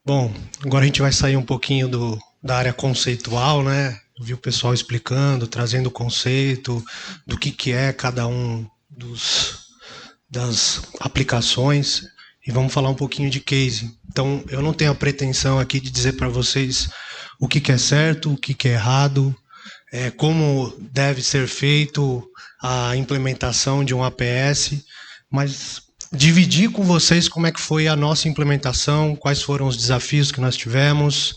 Bom, agora a gente vai sair um pouquinho da área conceitual, né? Eu vi o pessoal explicando, trazendo o conceito do que é cada um das aplicações e vamos falar um pouquinho de case. Então, eu não tenho a pretensão aqui de dizer para vocês o que é certo, o que é errado, como deve ser feito a implementação de um APS, mas dividir com vocês como é que foi a nossa implementação, quais foram os desafios que nós tivemos,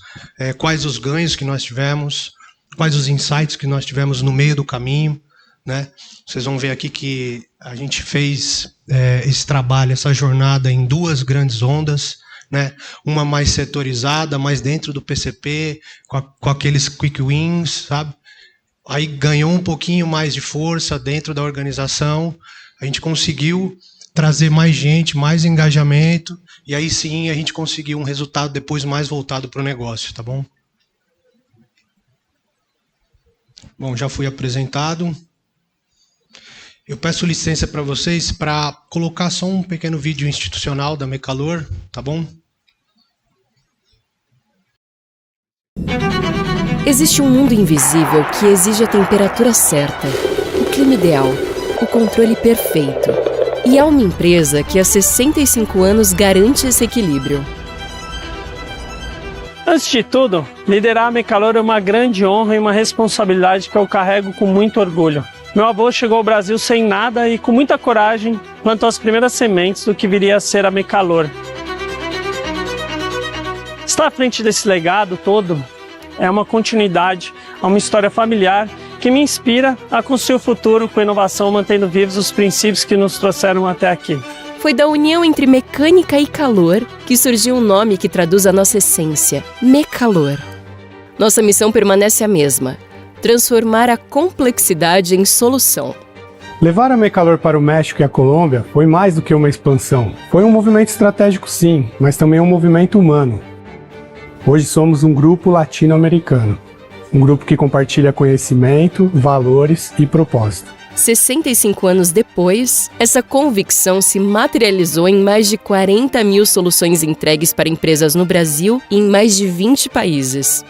quais os ganhos que nós tivemos, quais os insights que nós tivemos no meio do caminho, né? Vocês vão ver aqui que a gente fez esse trabalho, essa jornada em duas grandes ondas, né? Uma mais setorizada, mais dentro do PCP, com aqueles quick wins, sabe? Aí ganhou um pouquinho mais de força dentro da organização, a gente conseguiu trazer mais gente, mais engajamento, e aí sim a gente conseguiu um resultado depois mais voltado para o negócio, tá bom? Bom, já fui apresentado. Eu peço licença para vocês para colocar só um pequeno vídeo institucional da Mecalor, tá bom? Existe um mundo invisível que exige a temperatura certa, o clima ideal, o controle perfeito. E há uma empresa que há 65 anos garante esse equilíbrio. Antes de tudo, liderar a Mecalor é uma grande honra e uma responsabilidade que eu carrego com muito orgulho. Meu avô chegou ao Brasil sem nada e com muita coragem plantou as primeiras sementes do que viria a ser a Mecalor. Estar à frente desse legado todo é uma continuidade a uma história familiar que me inspira a construir o futuro com inovação, mantendo vivos os princípios que nos trouxeram até aqui. Foi da união entre mecânica e calor que surgiu um nome que traduz a nossa essência, Mecalor. Nossa missão permanece a mesma: transformar a complexidade em solução. Levar a Mecalor para o México e a Colômbia foi mais do que uma expansão. Foi um movimento estratégico, sim, mas também um movimento humano. Hoje somos um grupo latino-americano. Um grupo que compartilha conhecimento, valores e propósito. 65 anos depois, essa convicção se materializou em mais de 40 mil soluções entregues para empresas no Brasil e em mais de 20 países.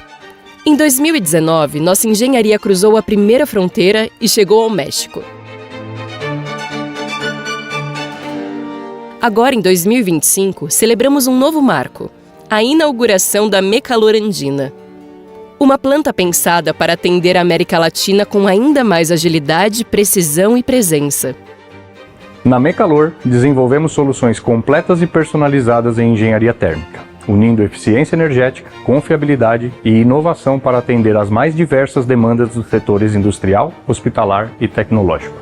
Em 2019, nossa engenharia cruzou a primeira fronteira e chegou ao México. Agora, em 2025, celebramos um novo marco: a inauguração da Mecalor Andina. Uma planta pensada para atender a América Latina com ainda mais agilidade, precisão e presença. Na Mecalor, desenvolvemos soluções completas e personalizadas em engenharia térmica, unindo eficiência energética, confiabilidade e inovação para atender às mais diversas demandas dos setores industrial, hospitalar e tecnológico.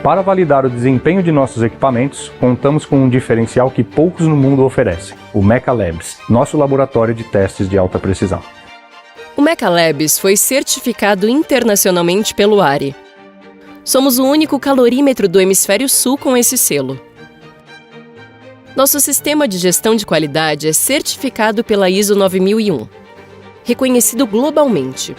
Para validar o desempenho de nossos equipamentos, contamos com um diferencial que poucos no mundo oferecem, o Mecalabs, nosso laboratório de testes de alta precisão. O Mecalabs foi certificado internacionalmente pelo ARI. Somos o único calorímetro do Hemisfério Sul com esse selo. Nosso sistema de gestão de qualidade é certificado pela ISO 9001, reconhecido globalmente.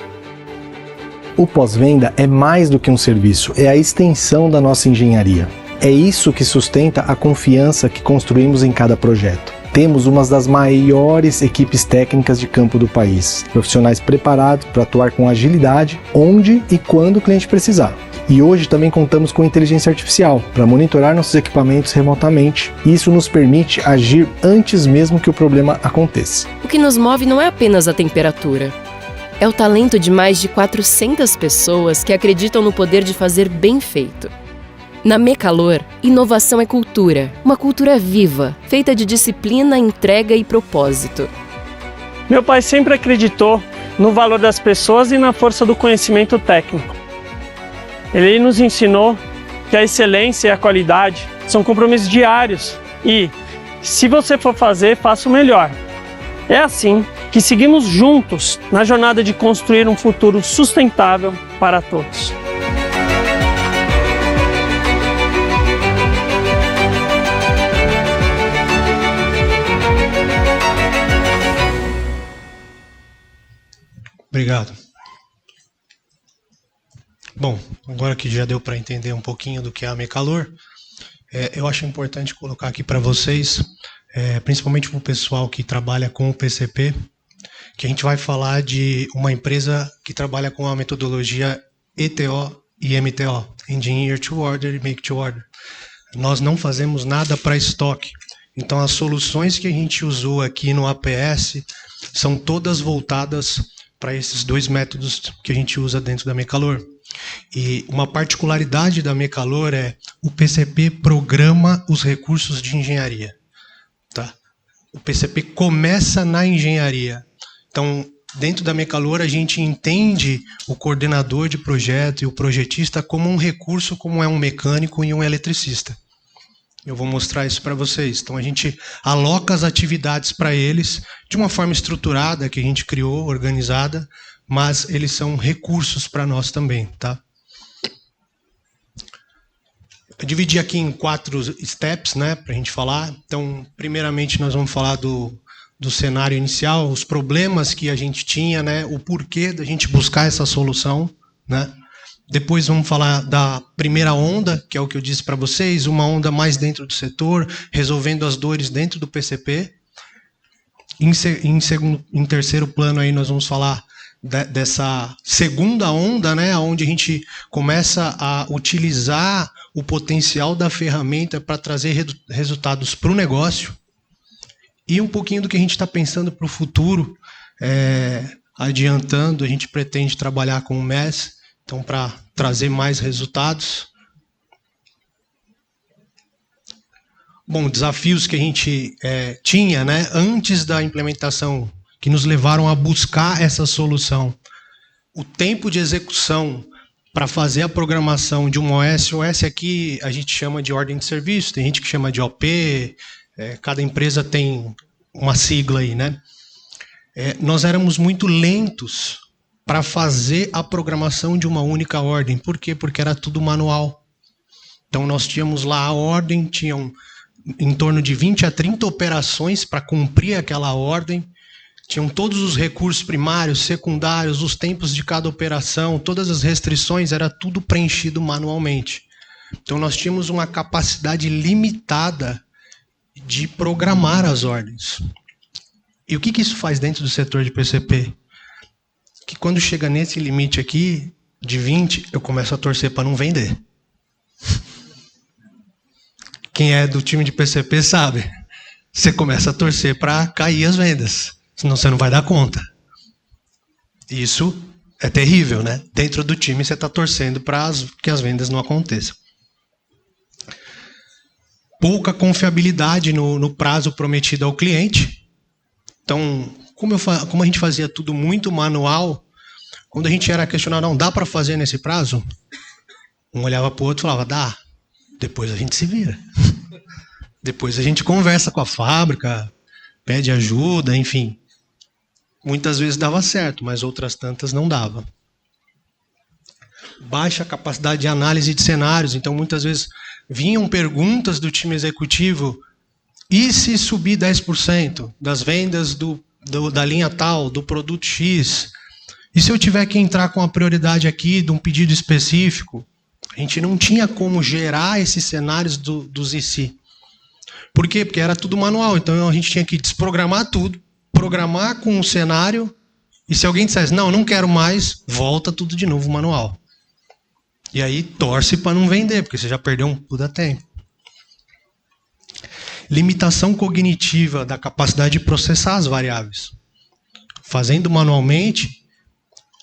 O pós-venda é mais do que um serviço, é a extensão da nossa engenharia. É isso que sustenta a confiança que construímos em cada projeto. Temos uma das maiores equipes técnicas de campo do país, profissionais preparados para atuar com agilidade onde e quando o cliente precisar. E hoje também contamos com inteligência artificial para monitorar nossos equipamentos remotamente. Isso nos permite agir antes mesmo que o problema aconteça. O que nos move não é apenas a temperatura. É o talento de mais de 400 pessoas que acreditam no poder de fazer bem feito. Na Mecalor, inovação é cultura, uma cultura viva, feita de disciplina, entrega e propósito. Meu pai sempre acreditou no valor das pessoas e na força do conhecimento técnico. Ele nos ensinou que a excelência e a qualidade são compromissos diários e, se você for fazer, faça o melhor. É assim que seguimos juntos na jornada de construir um futuro sustentável para todos. Obrigado. Bom, agora que já deu para entender um pouquinho do que é a Mecalor, eu acho importante colocar aqui para vocês principalmente para o pessoal que trabalha com o PCP, que a gente vai falar de uma empresa que trabalha com a metodologia ETO e MTO, Engineer to Order e Make to Order. Nós não fazemos nada para estoque. Então, as soluções que a gente usou aqui no APS são todas voltadas para esses dois métodos que a gente usa dentro da Mecalor. E uma particularidade da Mecalor é o PCP programa os recursos de engenharia. Tá? O PCP começa na engenharia. Então, dentro da Mecalor, a gente entende o coordenador de projeto e o projetista como um recurso, como é um mecânico e um eletricista. Eu vou mostrar isso para vocês. Então, a gente aloca as atividades para eles de uma forma estruturada, que a gente criou, organizada, mas eles são recursos para nós também, tá? Eu dividi aqui em 4 steps, né, para a gente falar. Então, primeiramente, nós vamos falar do cenário inicial, os problemas que a gente tinha, né, o porquê da gente buscar essa solução, né? Depois vamos falar da primeira onda, que é o que eu disse para vocês, uma onda mais dentro do setor, resolvendo as dores dentro do PCP. Em terceiro plano, aí nós vamos falar dessa segunda onda, né, onde a gente começa a utilizar o potencial da ferramenta para trazer resultados para o negócio. E um pouquinho do que a gente está pensando para o futuro, adiantando, a gente pretende trabalhar com o MES, então, para trazer mais resultados. Bom, desafios que a gente tinha, né, antes da implementação, que nos levaram a buscar essa solução. O tempo de execução para fazer a programação de um OS. OS aqui a gente chama de ordem de serviço, tem gente que chama de OP, cada empresa tem uma sigla aí, né? Nós éramos muito lentos para fazer a programação de uma única ordem. Por quê? Porque era tudo manual. Então, nós tínhamos lá a ordem, tinham em torno de 20 a 30 operações para cumprir aquela ordem, tinham todos os recursos primários, secundários, os tempos de cada operação, todas as restrições, era tudo preenchido manualmente. Então, nós tínhamos uma capacidade limitada de programar as ordens. E o que isso faz dentro do setor de PCP? Que quando chega nesse limite aqui, de 20, eu começo a torcer para não vender. Quem é do time de PCP sabe. Você começa a torcer para cair as vendas, senão você não vai dar conta. Isso é terrível, né? Dentro do time você está torcendo para que as vendas não aconteçam. Pouca confiabilidade no prazo prometido ao cliente. Então, como a gente fazia tudo muito manual, quando a gente era questionado, não dá para fazer nesse prazo? Um olhava para o outro e falava, dá, depois a gente se vira. Depois a gente conversa com a fábrica, pede ajuda, enfim. Muitas vezes dava certo, mas outras tantas não dava. Baixa capacidade de análise de cenários, então muitas vezes vinham perguntas do time executivo, e se subir 10% das vendas da linha tal, do produto X? E se eu tiver que entrar com a prioridade aqui de um pedido específico? A gente não tinha como gerar esses cenários dos IC. Por quê? Porque era tudo manual. Então a gente tinha que desprogramar tudo, programar com um cenário, e se alguém dissesse, não quero mais, volta tudo de novo manual. E aí torce para não vender, porque você já perdeu um puta tempo. Limitação cognitiva da capacidade de processar as variáveis. Fazendo manualmente,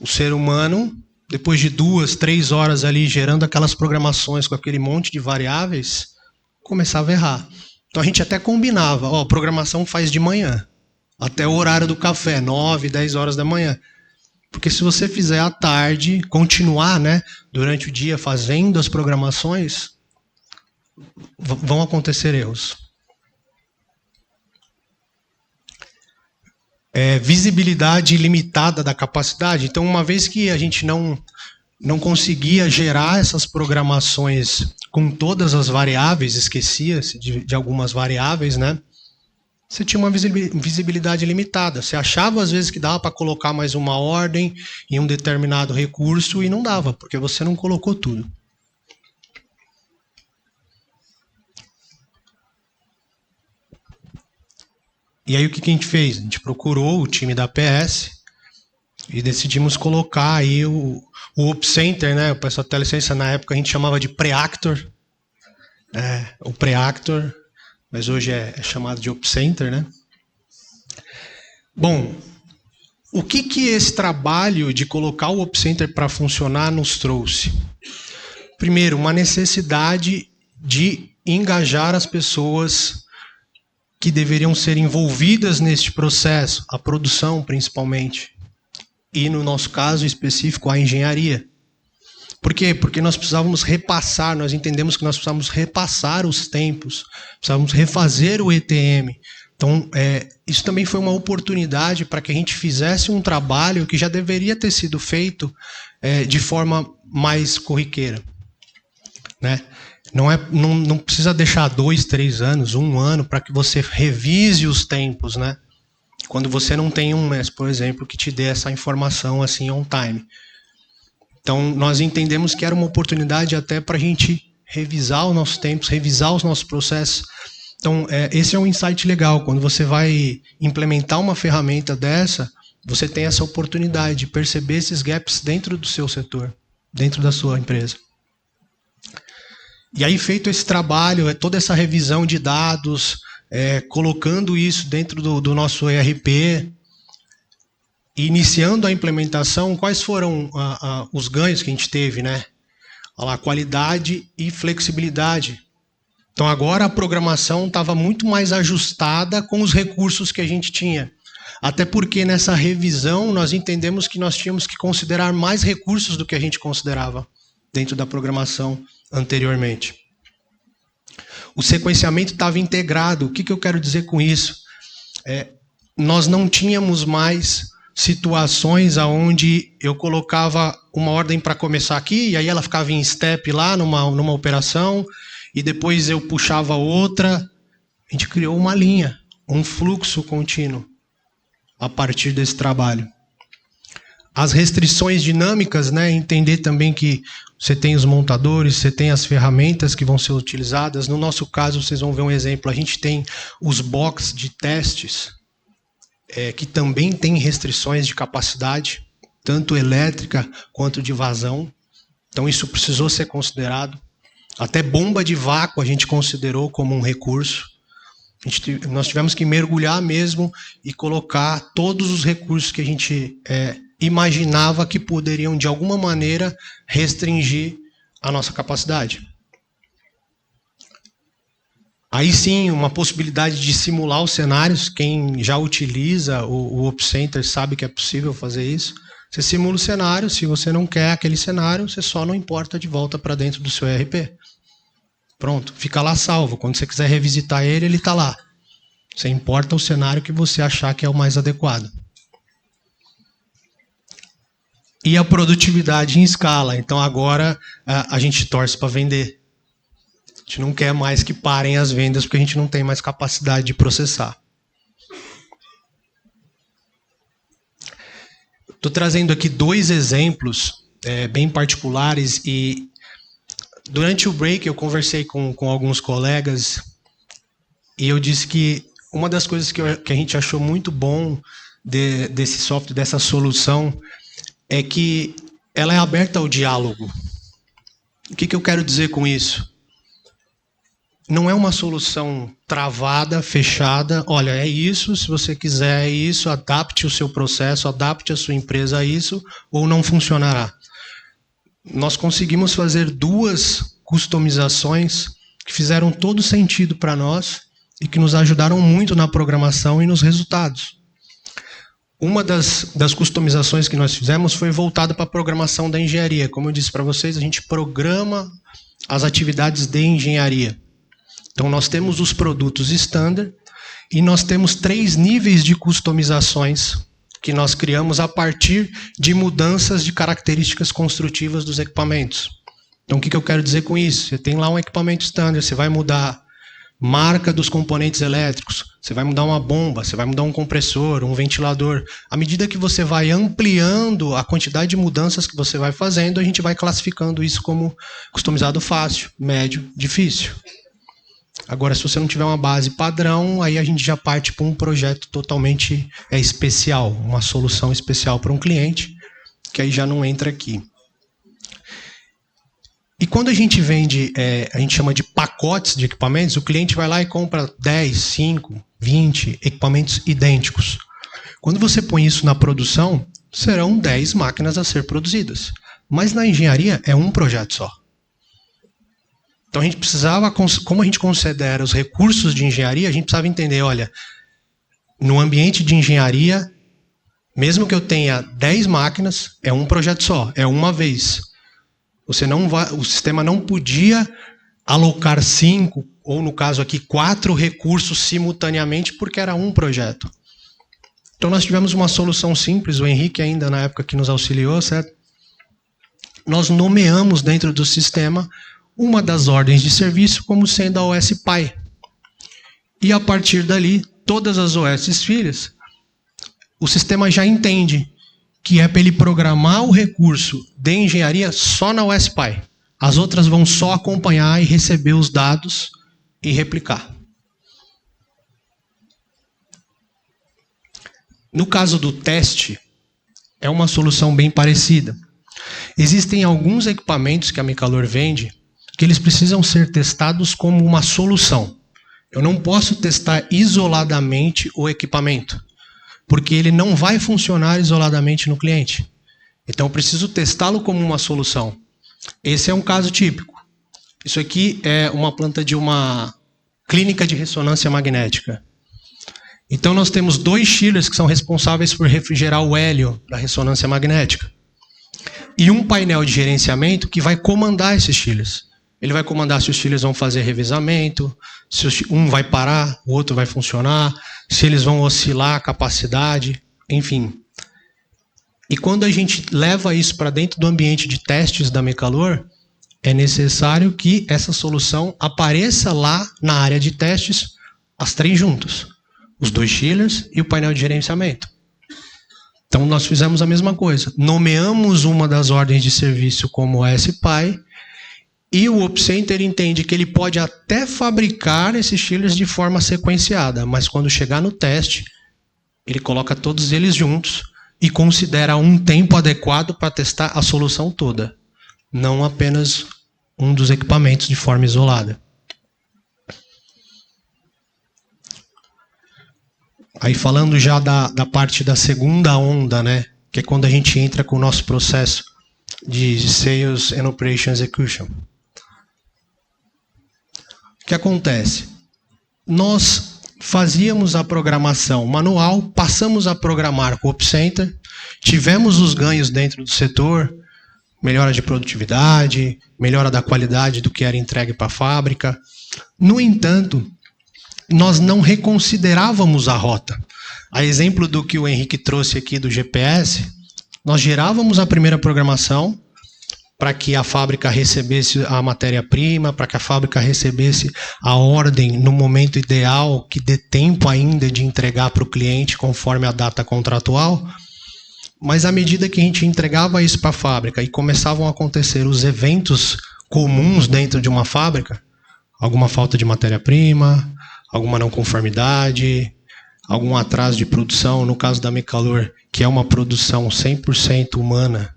o ser humano, depois de 2, 3 horas ali gerando aquelas programações com aquele monte de variáveis, começava a errar. Então a gente até combinava, a programação faz de manhã, até o horário do café, 9, 10 horas da manhã. Porque se você fizer à tarde, continuar, né, durante o dia fazendo as programações, vão acontecer erros. Visibilidade limitada da capacidade. Então, uma vez que a gente não conseguia gerar essas programações com todas as variáveis, esquecia-se de algumas variáveis, né? Você tinha uma visibilidade limitada. Você achava, às vezes, que dava para colocar mais uma ordem em um determinado recurso e não dava, porque você não colocou tudo. E aí o que a gente fez? A gente procurou o time da APS e decidimos colocar aí o OpCenter, né? O pessoal da Telecência, na época a gente chamava de Preactor, o Preactor, mas hoje é chamado de OpCenter, né? Bom, o que esse trabalho de colocar o OpCenter para funcionar nos trouxe? Primeiro, uma necessidade de engajar as pessoas que deveriam ser envolvidas neste processo, a produção principalmente, e no nosso caso específico, a engenharia. Por quê? Porque nós precisávamos repassar, nós entendemos que nós precisávamos repassar os tempos, precisávamos refazer o ETM. Então, isso também foi uma oportunidade para que a gente fizesse um trabalho que já deveria ter sido feito de forma mais corriqueira, né? Não precisa deixar 2, 3 anos, 1 ano, para que você revise os tempos, né? Quando você não tem um mês, por exemplo, que te dê essa informação assim on time. Então, nós entendemos que era uma oportunidade até para a gente revisar os nossos tempos, revisar os nossos processos. Então, esse é um insight legal. Quando você vai implementar uma ferramenta dessa, você tem essa oportunidade de perceber esses gaps dentro do seu setor, dentro da sua empresa. E aí, feito esse trabalho, toda essa revisão de dados, colocando isso dentro do nosso ERP, iniciando a implementação, quais foram os ganhos que a gente teve, né? Olha lá, qualidade e flexibilidade. Então agora a programação estava muito mais ajustada com os recursos que a gente tinha. Até porque nessa revisão nós entendemos que nós tínhamos que considerar mais recursos do que a gente considerava dentro da programação anteriormente. O sequenciamento estava integrado. O que eu quero dizer com isso? Nós não tínhamos mais situações onde eu colocava uma ordem para começar aqui, e aí ela ficava em step lá numa operação, e depois eu puxava outra. A gente criou uma linha, um fluxo contínuo a partir desse trabalho. As restrições dinâmicas, né? Entender também que você tem os montadores, você tem as ferramentas que vão ser utilizadas. No nosso caso, vocês vão ver um exemplo. A gente tem os box de testes, que também tem restrições de capacidade, tanto elétrica quanto de vazão. Então isso precisou ser considerado. Até bomba de vácuo a gente considerou como um recurso. Nós tivemos que mergulhar mesmo e colocar todos os recursos que a gente imaginava que poderiam, de alguma maneira, restringir a nossa capacidade. Aí sim, uma possibilidade de simular os cenários. Quem já utiliza o OpCenter sabe que é possível fazer isso. Você simula o cenário, se você não quer aquele cenário, você só não importa de volta para dentro do seu ERP. Pronto, fica lá salvo. Quando você quiser revisitar ele, ele está lá. Você importa o cenário que você achar que é o mais adequado. E a produtividade em escala. Então agora a gente torce para vender. A gente não quer mais que parem as vendas porque a gente não tem mais capacidade de processar. Estou trazendo aqui 2 exemplos bem particulares e durante o break eu conversei com alguns colegas e eu disse que uma das coisas que a gente achou muito bom desse software, dessa solução, é que ela é aberta ao diálogo. O que eu quero dizer com isso? Não é uma solução travada, fechada. Olha, é isso, se você quiser é isso, adapte o seu processo, adapte a sua empresa a isso, ou não funcionará. Nós conseguimos fazer 2 customizações que fizeram todo sentido para nós e que nos ajudaram muito na programação e nos resultados. Uma das customizações que nós fizemos foi voltada para a programação da engenharia. Como eu disse para vocês, a gente programa as atividades de engenharia. Então, nós temos os produtos standard e nós temos 3 níveis de customizações que nós criamos a partir de mudanças de características construtivas dos equipamentos. Então, o que eu quero dizer com isso? Você tem lá um equipamento standard, você vai mudar marca dos componentes elétricos, você vai mudar uma bomba, você vai mudar um compressor, um ventilador. À medida que você vai ampliando a quantidade de mudanças que você vai fazendo, a gente vai classificando isso como customizado fácil, médio, difícil. Agora, se você não tiver uma base padrão, aí a gente já parte para um projeto totalmente especial, uma solução especial para um cliente, que aí já não entra aqui. E quando a gente vende, a gente chama de pacotes de equipamentos, o cliente vai lá e compra 10, 5, 20 equipamentos idênticos. Quando você põe isso na produção, serão 10 máquinas a ser produzidas. Mas na engenharia é um projeto só. Então a gente precisava, como a gente considera os recursos de engenharia, a gente precisava entender, olha, no ambiente de engenharia, mesmo que eu tenha 10 máquinas, é um projeto só, é uma vez. O sistema não podia alocar 5, ou no caso aqui, 4 recursos simultaneamente, porque era um projeto. Então nós tivemos uma solução simples, o Henrique ainda na época que nos auxiliou, certo? Nós nomeamos dentro do sistema uma das ordens de serviço como sendo a OS pai. E a partir dali, todas as OS filhas, o sistema já entende que é para ele programar o recurso de engenharia só na OS pai. As outras vão só acompanhar e receber os dados e replicar. No caso do teste, é uma solução bem parecida. Existem alguns equipamentos que a Mecalor vende que eles precisam ser testados como uma solução. Eu não posso testar isoladamente o equipamento, porque ele não vai funcionar isoladamente no cliente. Então eu preciso testá-lo como uma solução. Esse é um caso típico. Isso aqui é uma planta de uma clínica de ressonância magnética. Então nós temos 2 chillers que são responsáveis por refrigerar o hélio da ressonância magnética. E um painel de gerenciamento que vai comandar esses chillers. Ele vai comandar se os chillers vão fazer revezamento, se um vai parar, o outro vai funcionar, se eles vão oscilar a capacidade, enfim. E quando a gente leva isso para dentro do ambiente de testes da Mecalor, é necessário que essa solução apareça lá na área de testes, as 3 juntos. Os 2 chillers e o painel de gerenciamento. Então nós fizemos a mesma coisa. Nomeamos uma das ordens de serviço como SPI, e o OpCenter entende que ele pode até fabricar esses chillers de forma sequenciada, mas quando chegar no teste, ele coloca todos eles juntos e considera um tempo adequado para testar a solução toda, não apenas um dos equipamentos de forma isolada. Aí falando já da parte da segunda onda, né, que é quando a gente entra com o nosso processo de Sales and Operation Execution. O que acontece? Nós fazíamos a programação manual, passamos a programar com o OpCenter, tivemos os ganhos dentro do setor, melhora de produtividade, melhora da qualidade do que era entregue para a fábrica. No entanto, nós não reconsiderávamos a rota. A exemplo do que o Henrique trouxe aqui do GPS, nós gerávamos a primeira programação, para que a fábrica recebesse a matéria-prima, para que a fábrica recebesse a ordem no momento ideal, que dê tempo ainda de entregar para o cliente conforme a data contratual. Mas à medida que a gente entregava isso para a fábrica e começavam a acontecer os eventos comuns dentro de uma fábrica, alguma falta de matéria-prima, alguma não conformidade, algum atraso de produção, no caso da Mecalor, que é uma produção 100% humana,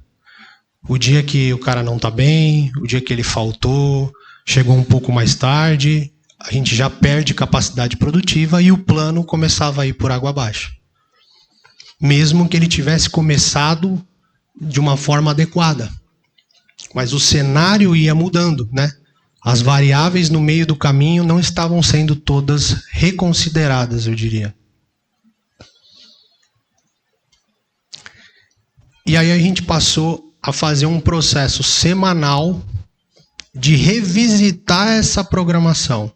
o dia que o cara não está bem, o dia que ele faltou, chegou um pouco mais tarde, a gente já perde capacidade produtiva e o plano começava a ir por água abaixo. Mesmo que ele tivesse começado de uma forma adequada. Mas o cenário ia mudando, né? As variáveis no meio do caminho não estavam sendo todas reconsideradas, eu diria. E aí a gente passou a fazer um processo semanal de revisitar essa programação.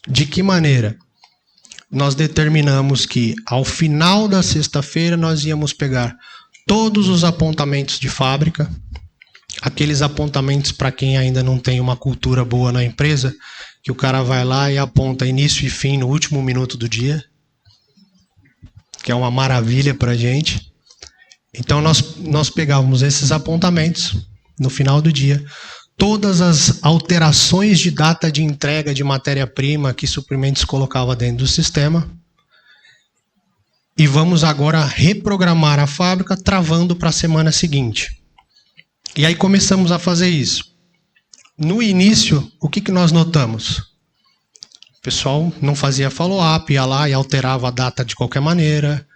De que maneira? Nós determinamos que, ao final da sexta-feira, nós íamos pegar todos os apontamentos de fábrica, aqueles apontamentos para quem ainda não tem uma cultura boa na empresa, que o cara vai lá e aponta início e fim no último minuto do dia, que é uma maravilha para a gente. Então nós pegávamos esses apontamentos no final do dia, todas as alterações de data de entrega de matéria-prima que Suprimentos colocava dentro do sistema. E vamos agora reprogramar a fábrica, travando para a semana seguinte. E aí começamos a fazer isso. No início, o que nós notamos? O pessoal não fazia follow-up, ia lá e alterava a data de qualquer maneira.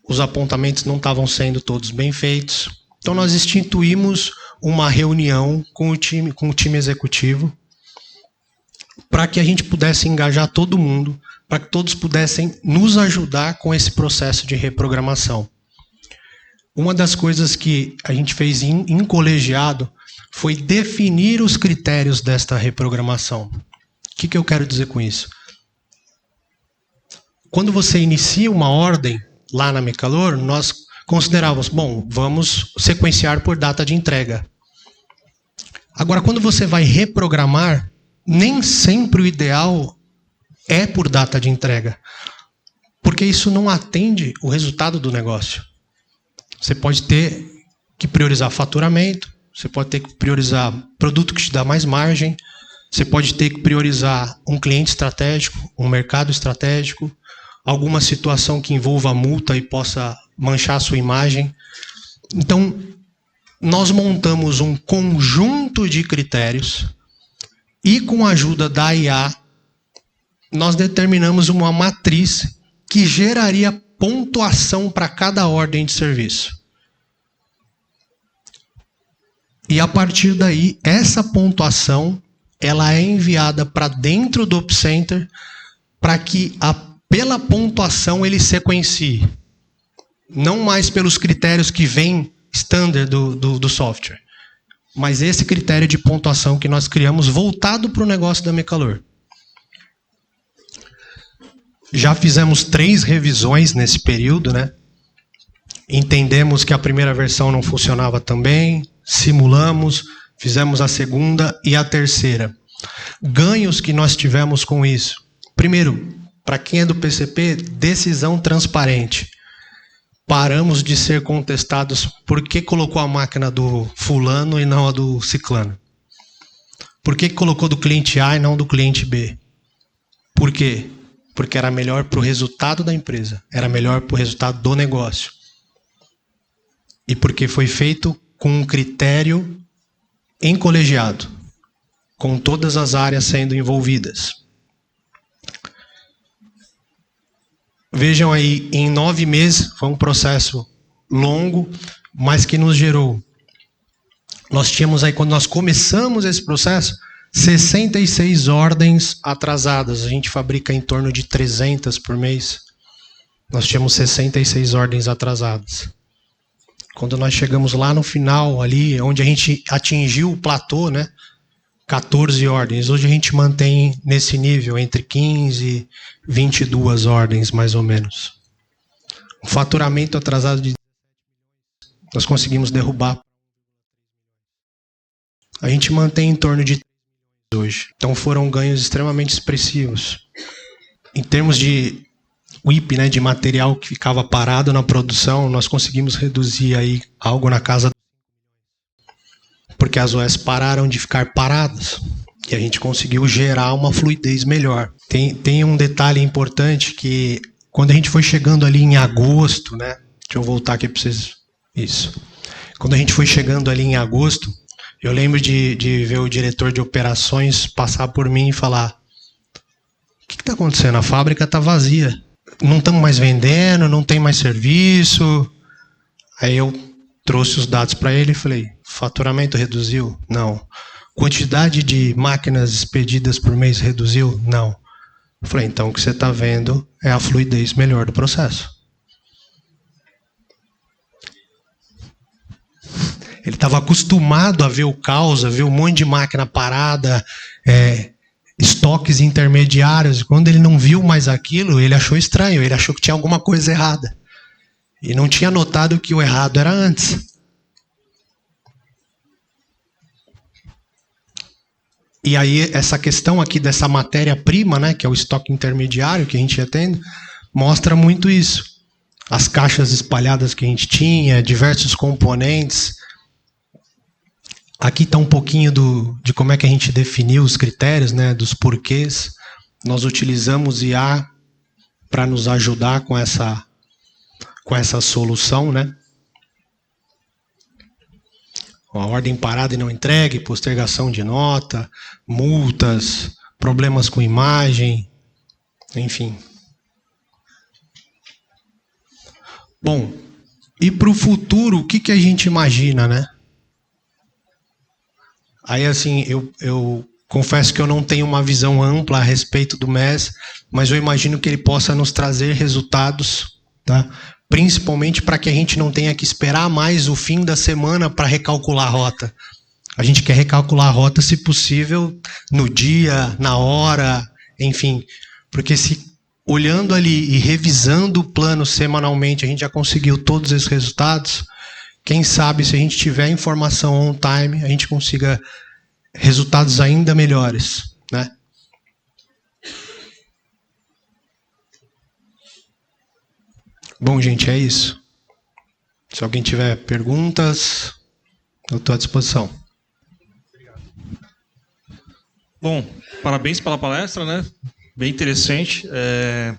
Os apontamentos não estavam sendo todos bem feitos. Então nós instituímos uma reunião com o time executivo para que a gente pudesse engajar todo mundo, para que todos pudessem nos ajudar com esse processo de reprogramação. Uma das coisas que a gente fez em colegiado foi definir os critérios desta reprogramação. O que eu quero dizer com isso? Quando você inicia uma ordem lá na Mecalor, nós considerávamos, bom, vamos sequenciar por data de entrega. Agora, quando você vai reprogramar, nem sempre o ideal é por data de entrega, porque isso não atende o resultado do negócio. Você pode ter que priorizar faturamento, você pode ter que priorizar produto que te dá mais margem, você pode ter que priorizar um cliente estratégico, um mercado estratégico, alguma situação que envolva multa e possa manchar a sua imagem. Então, nós montamos um conjunto de critérios e, com a ajuda da IA, nós determinamos uma matriz que geraria pontuação para cada ordem de serviço. E a partir daí, essa pontuação ela é enviada para dentro do OpsCenter para que, pela pontuação, ele sequencie. Não mais pelos critérios que vêm standard do software, mas esse critério de pontuação que nós criamos voltado para o negócio da Mecalor. Já fizemos 3 revisões nesse período, né? Entendemos que a primeira versão não funcionava tão bem, simulamos, fizemos a segunda e a terceira. Ganhos que nós tivemos com isso. Primeiro, para quem é do PCP, decisão transparente. Paramos de ser contestados por que colocou a máquina do fulano e não a do ciclano. Por que colocou do cliente A e não do cliente B? Por quê? Porque era melhor para o resultado da empresa, era melhor para o resultado do negócio. E porque foi feito com um critério em colegiado, com todas as áreas sendo envolvidas. Vejam aí, em 9 meses, foi um processo longo, mas que nos gerou. Nós tínhamos aí, quando nós começamos esse processo, 66 ordens atrasadas. A gente fabrica em torno de 300 por mês. Nós tínhamos 66 ordens atrasadas. Quando nós chegamos lá no final, ali, onde a gente atingiu o platô, né? 14 ordens. Hoje a gente mantém nesse nível, entre 15 e 22 ordens, mais ou menos. O faturamento atrasado de... nós conseguimos derrubar. A gente mantém em torno de hoje. Então foram ganhos extremamente expressivos. Em termos de WIP, né, de material que ficava parado na produção, nós conseguimos reduzir aí algo na casa, porque as OS pararam de ficar paradas e a gente conseguiu gerar uma fluidez melhor. Tem um detalhe importante que quando a gente foi chegando ali em agosto, né, deixa eu voltar aqui para vocês. Isso. Quando a gente foi chegando ali em agosto, eu lembro de ver o diretor de operações passar por mim e falar: o que está acontecendo? A fábrica está vazia. Não estamos mais vendendo, não tem mais serviço. Aí eu trouxe os dados para ele e falei: faturamento reduziu? Não. Quantidade de máquinas expedidas por mês reduziu? Não. Eu falei: então o que você está vendo é a fluidez melhor do processo. Ele estava acostumado a ver o caos, a ver um monte de máquina parada, estoques intermediários. Quando ele não viu mais aquilo, ele achou estranho, ele achou que tinha alguma coisa errada. E não tinha notado que o errado era antes. E aí, essa questão aqui dessa matéria-prima, né, que é o estoque intermediário que a gente ia tendo, mostra muito isso. As caixas espalhadas que a gente tinha, diversos componentes. Aqui está um pouquinho de como é que a gente definiu os critérios, né, dos porquês. Nós utilizamos IA para nos ajudar com essa solução, né? A ordem parada e não entregue, postergação de nota, multas, problemas com imagem, enfim. Bom, e para o futuro, o que a gente imagina, né? Aí, assim, eu confesso que eu não tenho uma visão ampla a respeito do MES, mas eu imagino que ele possa nos trazer resultados, tá? Principalmente para que a gente não tenha que esperar mais o fim da semana para recalcular a rota. A gente quer recalcular a rota, se possível, no dia, na hora, enfim. Porque se olhando ali e revisando o plano semanalmente, a gente já conseguiu todos esses resultados, quem sabe se a gente tiver informação on time, a gente consiga resultados ainda melhores, né? Bom, gente, é isso. Se alguém tiver perguntas, eu estou à disposição. Bom, parabéns pela palestra, né? Bem interessante. É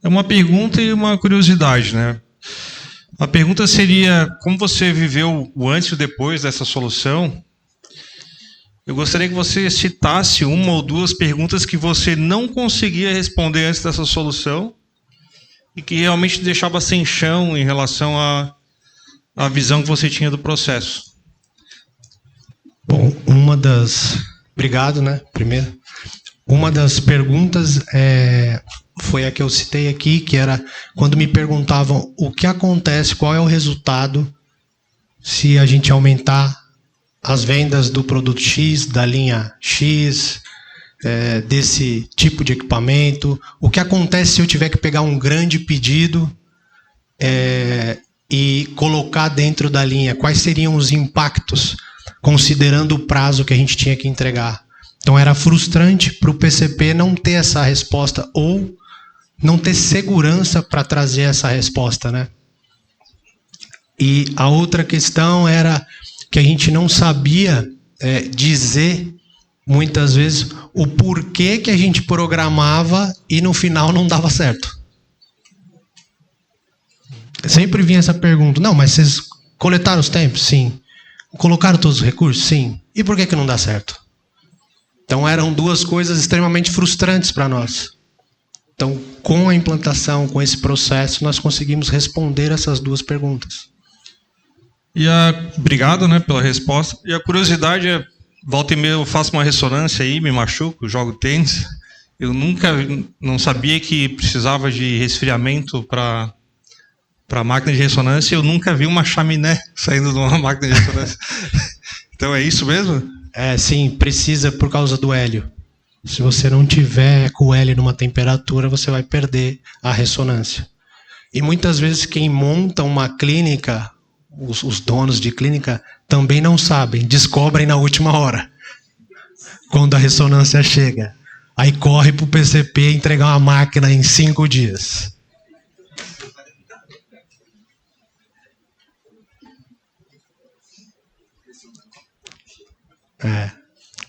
uma pergunta e uma curiosidade, né? A pergunta seria, como você viveu o antes e o depois dessa solução? Eu gostaria que você citasse uma ou duas perguntas que você não conseguia responder antes dessa solução e que realmente deixava sem chão em relação à visão que você tinha do processo. Bom, obrigado, né? Primeiro. Uma das perguntas foi a que eu citei aqui, que era quando me perguntavam o que acontece, qual é o resultado se a gente aumentar as vendas do produto X, da linha X, desse tipo de equipamento. O que acontece se eu tiver que pegar um grande pedido e colocar dentro da linha? Quais seriam os impactos, considerando o prazo que a gente tinha que entregar? Então era frustrante para o PCP não ter essa resposta ou não ter segurança para trazer essa resposta, né? E a outra questão era que a gente não sabia dizer, muitas vezes, o porquê que a gente programava e no final não dava certo. Sempre vinha essa pergunta, não, mas vocês coletaram os tempos? Sim. Colocaram todos os recursos? Sim. E por que não dá certo? Então eram duas coisas extremamente frustrantes para nós. Então, com a implantação, com esse processo, nós conseguimos responder essas duas perguntas. Obrigado, né, pela resposta. E a curiosidade é, volta e meia eu faço uma ressonância aí, me machuco, jogo tênis. Eu não sabia que precisava de resfriamento para a máquina de ressonância. Eu nunca vi uma chaminé saindo de uma máquina de ressonância. Então é isso mesmo? Sim, precisa por causa do hélio. Se você não tiver com o hélio numa temperatura, você vai perder a ressonância. E muitas vezes quem monta uma clínica, os donos de clínica, também não sabem, descobrem na última hora, quando a ressonância chega. Aí corre para o PCP entregar uma máquina em 5 dias.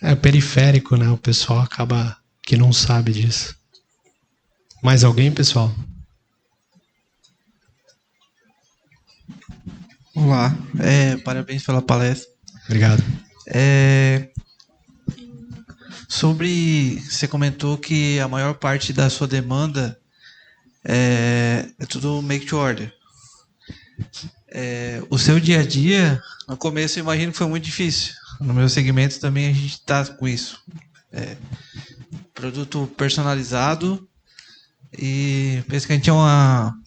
É periférico, né? O pessoal acaba que não sabe disso. Mais alguém, pessoal? Olá, parabéns pela palestra. Obrigado. Você comentou que a maior parte da sua demanda é tudo make to order. O seu dia a dia, no começo eu imagino que foi muito difícil. No meu segmento também a gente está com isso. Produto personalizado e pensa que a gente tinha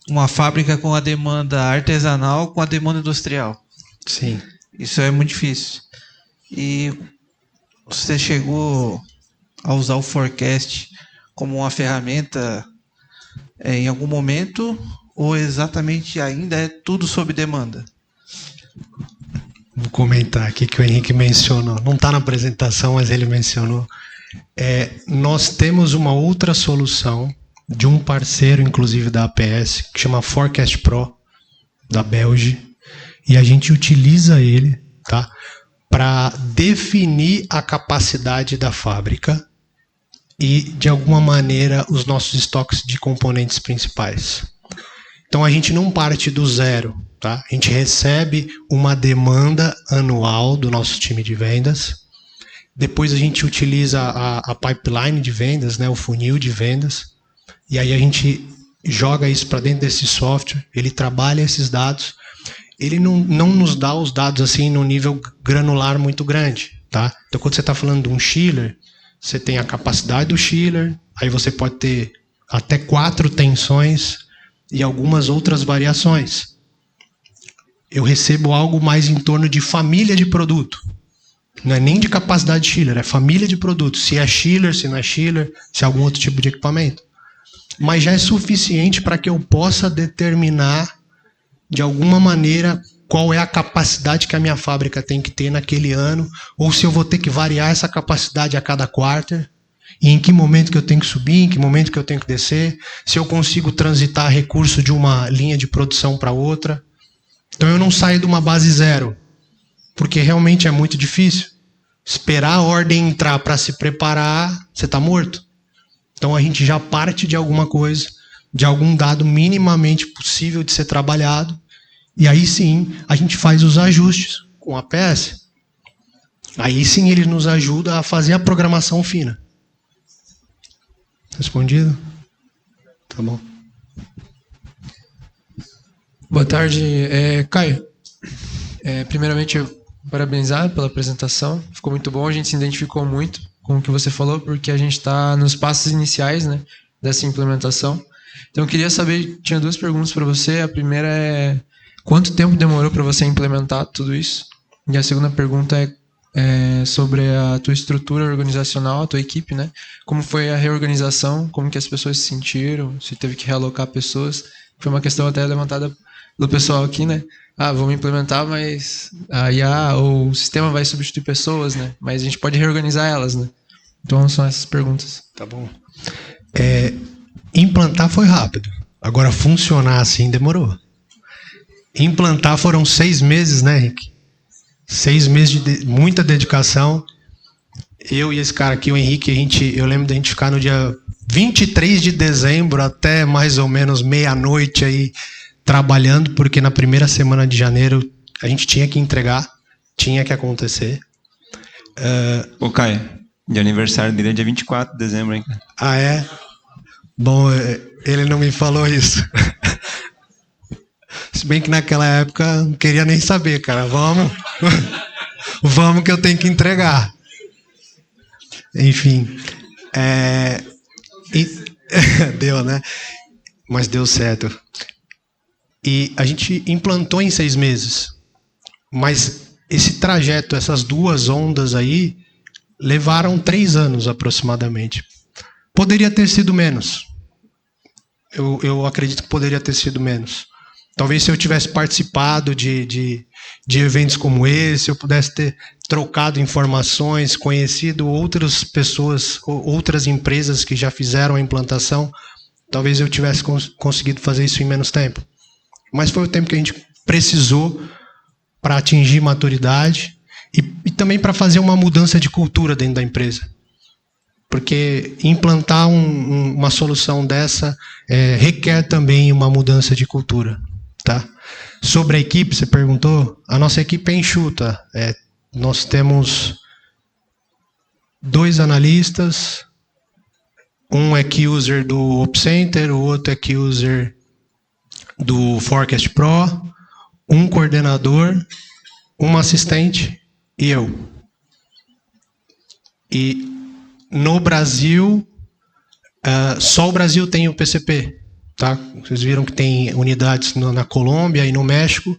uma fábrica com a demanda artesanal com a demanda industrial. Sim. Isso é muito difícil. E você chegou a usar o forecast como uma ferramenta em algum momento ou exatamente ainda é tudo sob demanda? Vou comentar aqui que o Henrique mencionou. Não está na apresentação, mas ele mencionou. Nós temos uma outra solução de um parceiro, inclusive da APS, que chama Forecast Pro, da Belge, e a gente utiliza ele, tá? para definir a capacidade da fábrica e, de alguma maneira, os nossos estoques de componentes principais. Então, a gente não parte do zero, tá? A gente recebe uma demanda anual do nosso time de vendas. Depois a gente utiliza a pipeline de vendas, né, o funil de vendas. E aí a gente joga isso para dentro desse software, ele trabalha esses dados. Ele não nos dá os dados assim no nível granular muito grande, tá? Então, quando você está falando de um chiller, você tem a capacidade do chiller, aí você pode ter até 4 tensões e algumas outras variações. Eu recebo algo mais em torno de família de produto. Não é nem de capacidade de chiller, é família de produto. Se é chiller, se não é chiller, se é algum outro tipo de equipamento. Mas já é suficiente para que eu possa determinar de alguma maneira qual é a capacidade que a minha fábrica tem que ter naquele ano, ou se eu vou ter que variar essa capacidade a cada quarter, e em que momento que eu tenho que subir, em que momento que eu tenho que descer, se eu consigo transitar recurso de uma linha de produção para outra. Então eu não saio de uma base zero, porque realmente é muito difícil. Esperar a ordem entrar para se preparar, você está morto. Então a gente já parte de alguma coisa, de algum dado minimamente possível de ser trabalhado, e aí sim a gente faz os ajustes com a PS. Aí sim ele nos ajuda a fazer a programação fina. Respondido? Tá bom. Boa tarde, Caio. Primeiramente, parabenizar pela apresentação. Ficou muito bom, a gente se identificou muito com o que você falou, porque a gente está nos passos iniciais, né, dessa implementação. Então, eu queria saber, tinha 2 perguntas para você. A primeira é, quanto tempo demorou para você implementar tudo isso? E a segunda pergunta é sobre a tua estrutura organizacional, a tua equipe, né? Como foi a reorganização, como que as pessoas se sentiram, se teve que realocar pessoas. Foi uma questão até levantada pelo pessoal aqui, né? Vamos implementar, mas a IA ou o sistema vai substituir pessoas, né? Mas a gente pode reorganizar elas, né? Então são essas perguntas. Tá bom. Implantar foi rápido. Agora, funcionar assim demorou. Implantar foram 6 meses, né, Henrique? 6 meses de muita dedicação. Eu e esse cara aqui, o Henrique, eu lembro da gente ficar no dia 23 de dezembro até mais ou menos meia-noite aí trabalhando, porque na primeira semana de janeiro a gente tinha que entregar, tinha que acontecer. Ô, Caio, de aniversário dele é dia 24 de dezembro, hein? Ah, é? Bom, ele não me falou isso. Se bem que naquela época não queria nem saber, cara. Vamos que eu tenho que entregar. Enfim. Deu, né? Mas deu certo. E a gente implantou em 6 meses. Mas esse trajeto, essas 2 ondas aí, levaram 3 anos aproximadamente. Poderia ter sido menos. Eu acredito que poderia ter sido menos. Talvez se eu tivesse participado de eventos como esse, eu pudesse ter trocado informações, conhecido outras pessoas, outras empresas que já fizeram a implantação, talvez eu tivesse conseguido fazer isso em menos tempo. Mas foi o tempo que a gente precisou para atingir maturidade e também para fazer uma mudança de cultura dentro da empresa. Porque implantar uma solução dessa requer também uma mudança de cultura. Tá? Sobre a equipe, você perguntou, a nossa equipe é enxuta. Nós temos 2 analistas, um é key user do OpCenter, o outro é key user do Forecast Pro, um coordenador, uma assistente e eu. E no Brasil, só o Brasil tem o PCP. Tá? Vocês viram que tem unidades na Colômbia e no México.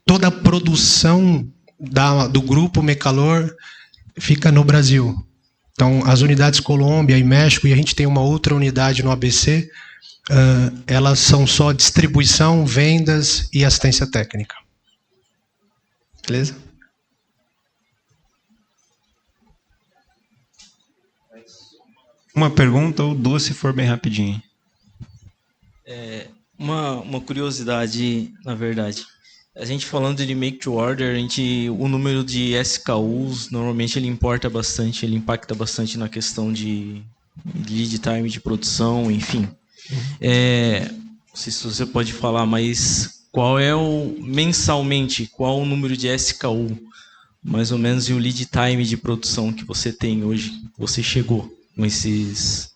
Toda a produção do grupo Mecalor fica no Brasil. Então, as unidades Colômbia e México, e a gente tem uma outra unidade no ABC, elas são só distribuição, vendas e assistência técnica. Beleza? Uma pergunta ou 2 se for bem rapidinho. Uma curiosidade, na verdade. A gente falando de make to order, o número de SKUs normalmente ele importa bastante, ele impacta bastante na questão de lead time de produção, enfim. Não sei se você pode falar, mas qual é mensalmente, qual o número de SKU, mais ou menos, e o lead time de produção que você tem hoje, que você chegou com esses...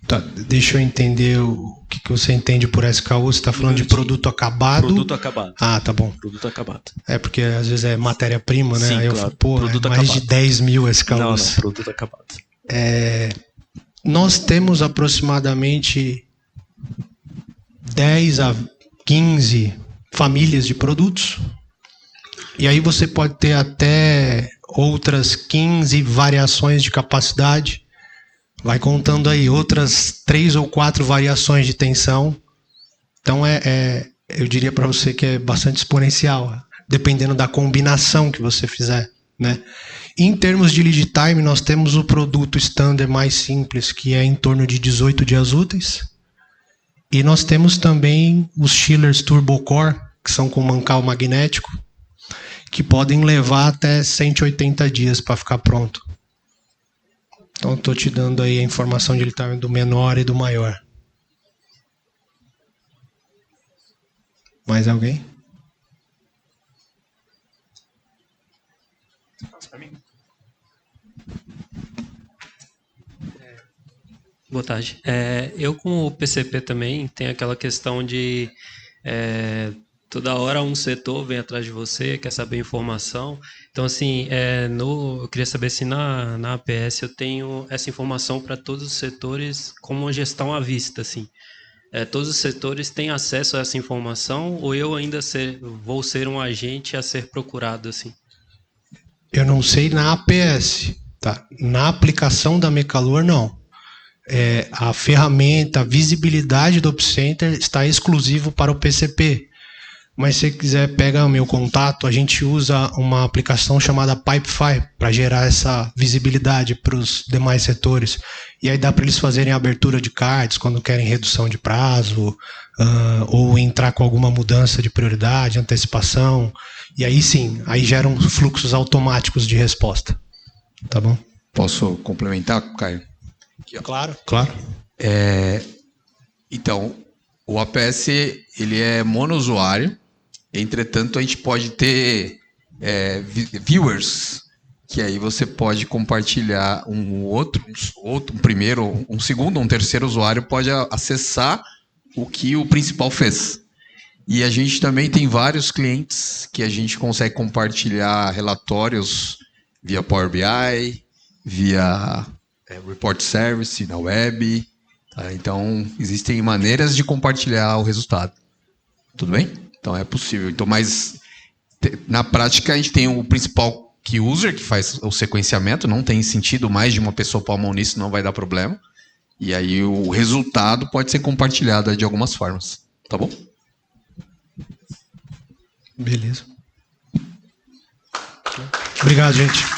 Tá, deixa eu entender o que você entende por SKU. Você está falando de produto acabado? Produto acabado. Ah, tá bom. Produto acabado. Porque às vezes é matéria-prima, né? Sim, aí eu claro. falo, pô, Produto mais acabado. de 10 mil SKUs. Não, produto acabado. Nós temos aproximadamente 10 a 15 famílias de produtos. E aí você pode ter até outras 15 variações de capacidade. Vai contando aí outras 3 ou 4 variações de tensão. Então eu diria para você que é bastante exponencial, dependendo da combinação que você fizer, né? Em termos de lead time, nós temos o produto standard mais simples, que é em torno de 18 dias úteis. E nós temos também os chillers Turbo Core, que são com mancal magnético, que podem levar até 180 dias para ficar pronto. Então, estou te dando aí a informação de lead time do menor e do maior. Mais alguém? Boa tarde. Eu, como PCP também, tenho aquela questão de toda hora um setor vem atrás de você, quer saber informação. Então, assim, eu queria saber se na APS eu tenho essa informação para todos os setores como uma gestão à vista, assim. Todos os setores têm acesso a essa informação ou eu ainda vou ser um agente a ser procurado, assim? Eu não sei na APS, tá? Na aplicação da Mecalor, não. A ferramenta, a visibilidade do OpsCenter está exclusivo para o PCP. Mas se você quiser, pega o meu contato, a gente usa uma aplicação chamada Pipefy para gerar essa visibilidade para os demais setores. E aí dá para eles fazerem a abertura de cards quando querem redução de prazo, ou entrar com alguma mudança de prioridade, antecipação. E aí sim, aí geram fluxos automáticos de resposta. Tá bom? Posso complementar, Caio? Claro. Então, o APS ele é monousuário, entretanto a gente pode ter viewers, que aí você pode compartilhar um primeiro, um segundo, um terceiro usuário pode acessar o que o principal fez. E a gente também tem vários clientes que a gente consegue compartilhar relatórios via Power BI, via Report Service na web. Tá? Então, existem maneiras de compartilhar o resultado. Tudo bem? Então, é possível. Então, mas na prática, a gente tem o principal key user, que faz o sequenciamento. Não tem sentido mais de uma pessoa pôr a mão nisso, não vai dar problema. E aí, o resultado pode ser compartilhado de algumas formas. Tá bom? Beleza. Obrigado, gente.